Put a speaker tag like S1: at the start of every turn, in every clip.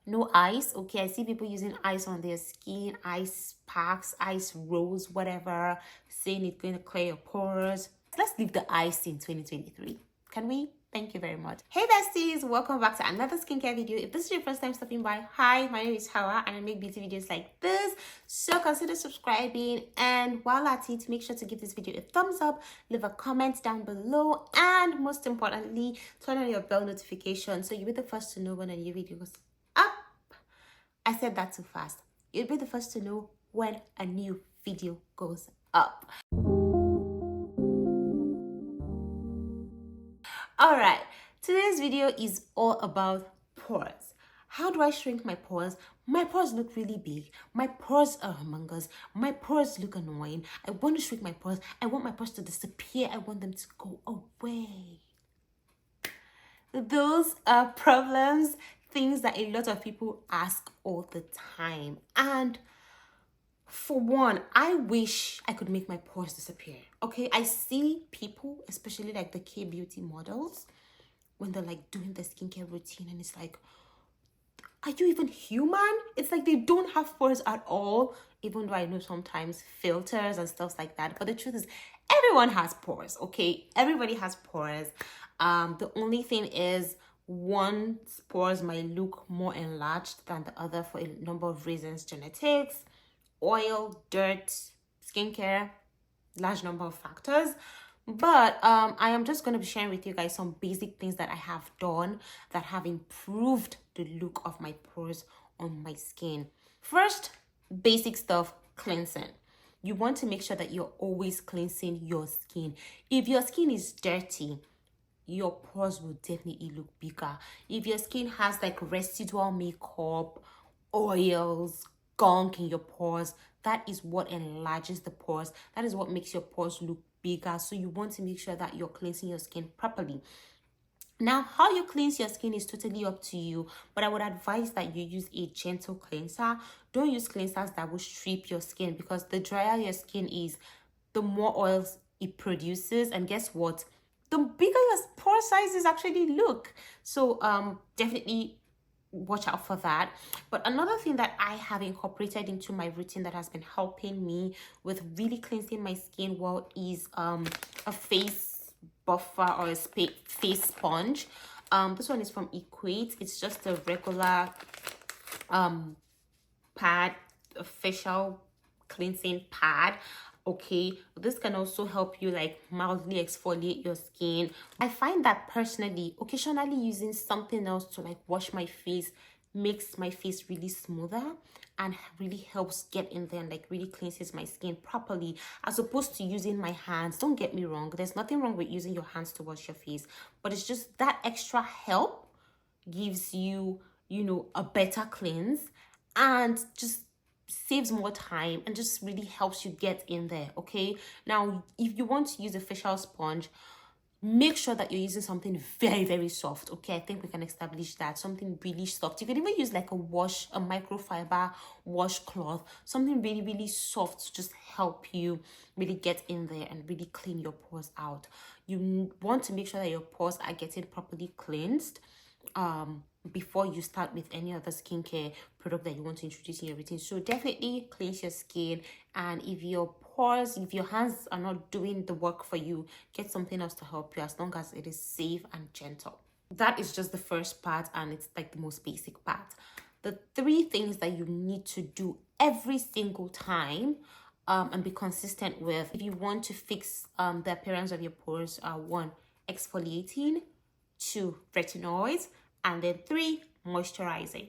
S1: No ice. Okay, I see people using ice on their skin, ice packs, ice rolls, whatever, saying it's going to clear your pores. Let's leave the ice in 2023. Can we? Thank you very much. Hey besties, welcome back to another skincare video. If this is your first time stopping by, hi, my name is Hauwa and I make beauty videos like this. So consider subscribing, and while at it, make sure to give this video a thumbs up, leave a comment down below, and most importantly, turn on your bell notification so you'll be the first to know when a new video goes up. I said that too fast. You'll be the first to know when a new video goes up. Alright, today's video is all about pores. How do I shrink my pores? My pores look really big. My pores are humongous. My pores look annoying. I want to shrink my pores. I want my pores to disappear. I want them to go away. Those are problems, things that a lot of people ask all the time. And for one, I wish I could make my pores disappear. Okay, I see people, especially like the K-beauty models, when they're like doing the skincare routine, and it's like, are you even human? It's like they don't have pores at all, even though I know sometimes filters and stuff like that. But the truth is, everyone has pores, okay? Everybody has pores. The only thing is, one's pores might look more enlarged than the other for a number of reasons: genetics, oil, dirt, skincare, large number of factors. But I am just going to be sharing with you guys some basic things that I have done that have improved the look of my pores on my skin. First, basic stuff: cleansing. You want to make sure that you're always cleansing your skin. If your skin is dirty, your pores will definitely look bigger. If your skin has like residual makeup, oils, gunk in your pores, that is what enlarges the pores. That is what makes your pores look bigger. So you want to make sure that you're cleansing your skin properly. Now, how you cleanse your skin is totally up to you, but I would advise that you use a gentle cleanser. Don't use cleansers that will strip your skin, because the drier your skin is, the more oils it produces, and guess what? The bigger your pore sizes actually look. So definitely watch out for that. But another thing that I have incorporated into my routine that has been helping me with really cleansing my skin well is a face buffer or a face sponge. This one is from Equate. It's just a regular pad, a facial cleansing pad. Okay, this can also help you like mildly exfoliate your skin. I find that personally, occasionally using something else to like wash my face makes my face really smoother and really helps get in there and like really cleanses my skin properly, as opposed to using my hands. Don't get me wrong, there's nothing wrong with using your hands to wash your face, but it's just that extra help gives you, you know, a better cleanse and just saves more time and just really helps you get in there. Okay, now if you want to use a facial sponge, make sure that you're using something very soft. Okay, I think we can establish that. Something really soft. You can even use like a microfiber washcloth, something really soft to just help you really get in there and really clean your pores out. You want to make sure that your pores are getting properly cleansed before you start with any other skincare product that you want to introduce in your routine. So definitely cleanse your skin, and if your hands are not doing the work for you, get something else to help you, as long as it is safe and gentle. That is just the first part, and it's like the most basic part. The 3 things that you need to do every single time and be consistent with if you want to fix the appearance of your pores are: 1, exfoliating; 2, retinoids; and then 3, moisturizing.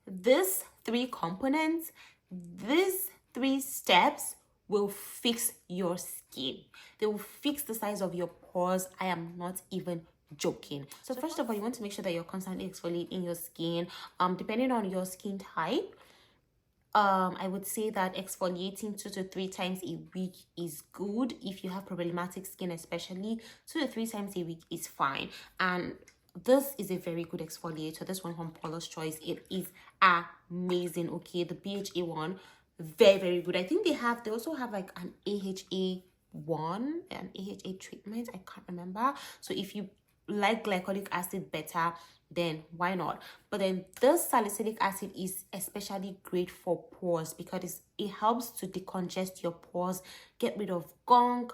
S1: These 3 components, these 3 steps will fix your skin. They will fix the size of your pores. I am not even joking. So first of all, you want to make sure that you're constantly exfoliating your skin. Depending on your skin type, I would say that exfoliating 2 to 3 times a week is good. If you have problematic skin, especially, 2 to 3 times a week is fine. And this is a very good exfoliator. This one from Paula's Choice, it is amazing. Okay, the BHA one, very good. I think they also have like an AHA one, an AHA treatment, I can't remember. So if you like glycolic acid better, then why not? But then this salicylic acid is especially great for pores because it helps to decongest your pores, get rid of gunk,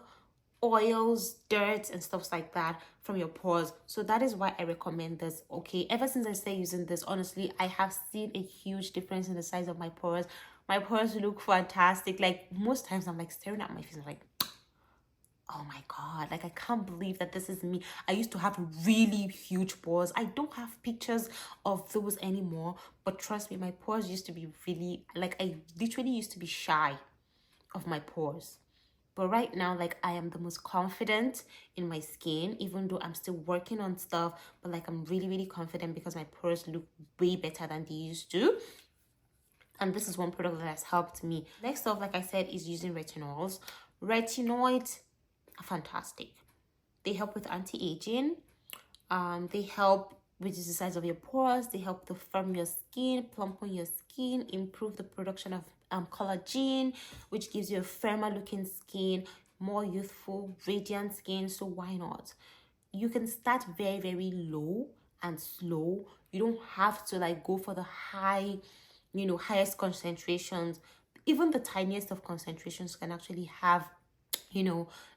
S1: oils, dirt, and stuff like that from your pores. So that is why I recommend this. Okay, ever since I started using this, honestly, I have seen a huge difference in the size of my pores. My pores look fantastic. Like most times I'm like staring at my face, I'm like, oh my god, like I can't believe that this is me. I used to have really huge pores. I don't have pictures of those anymore, but trust me, my pores used to be really, like, I literally used to be shy of my pores. But right now, like, I am the most confident in my skin, even though I'm still working on stuff, but like I'm really confident because my pores look way better than they used to. And this is one product that has helped me. Next off, like I said, is using retinols. Retinoids are fantastic. They help with anti-aging. They help reduce the size of your pores. They help to firm your skin, plumpen your skin, improve the production of collagen, which gives you a firmer looking skin, more youthful, radiant skin. So why not? You can start very low and slow. You don't have to like go for the high, highest concentrations. Even the tiniest of concentrations can actually have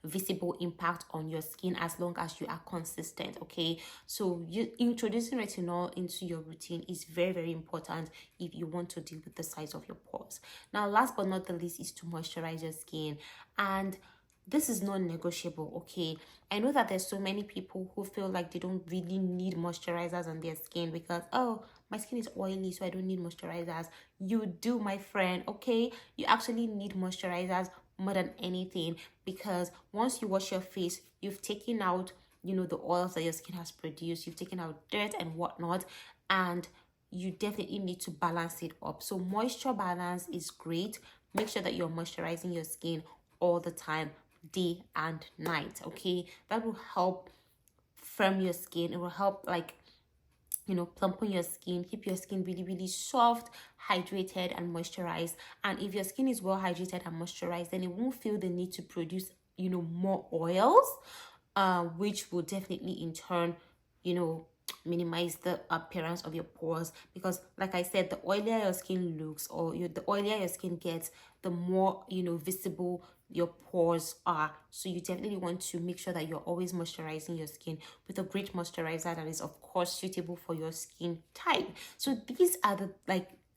S1: visible impact on your skin as long as you are consistent. Okay, so you introducing retinol into your routine is very important if you want to deal with the size of your pores. Now, last but not the least is to moisturize your skin, and this is non-negotiable. Okay, I know that there's so many people who feel like they don't really need moisturizers on their skin because, oh, my skin is oily, so I don't need moisturizers. You do, my friend. Okay, you actually need moisturizers more than anything, because once you wash your face, you've taken out the oils that your skin has produced, you've taken out dirt and whatnot, and you definitely need to balance it up. So moisture balance is great. Make sure that you're moisturizing your skin all the time, day and night. Okay, that will help firm your skin. It will help like plumpen your skin, keep your skin really soft, hydrated and moisturized. And if your skin is well hydrated and moisturized, then it won't feel the need to produce more oils, which will definitely in turn minimize the appearance of your pores. Because like I said, the oilier your skin looks, or the oilier your skin gets, the more visible your pores are. So you definitely want to make sure that you're always moisturizing your skin with a great moisturizer that is of course suitable for your skin type. So these are the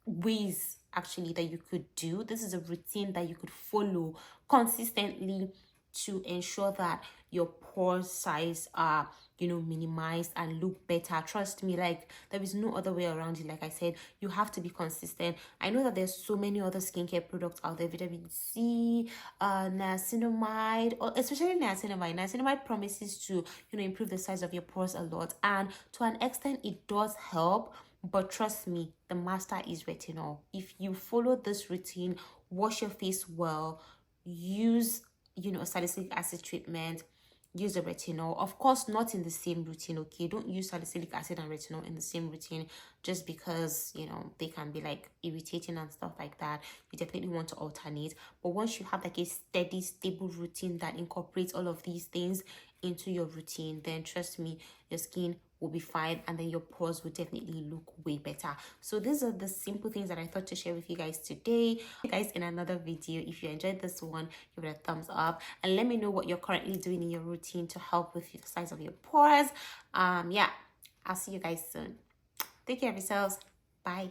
S1: ways actually that you could do. This is a routine that you could follow consistently to ensure that your pore size are minimized and look better. Trust me, like there is no other way around it. Like I said, you have to be consistent. I know that there's so many other skincare products out there, vitamin C, niacinamide, or especially niacinamide promises to improve the size of your pores a lot, and to an extent it does help. But trust me, the master is retinol. If you follow this routine, wash your face well, use a salicylic acid treatment, use a retinol. Of course, not in the same routine. Okay, don't use salicylic acid and retinol in the same routine just because they can be like irritating and stuff like that. You definitely want to alternate. But once you have like a steady, stable routine that incorporates all of these things into your routine, then trust me, your skin will be fine, and then your pores will definitely look way better. So these are the simple things that I thought to share with you guys today. You guys in another video. If you enjoyed this one, give it a thumbs up and let me know what you're currently doing in your routine to help with the size of your pores. Yeah, I'll see you guys soon. Take care of yourselves. Bye.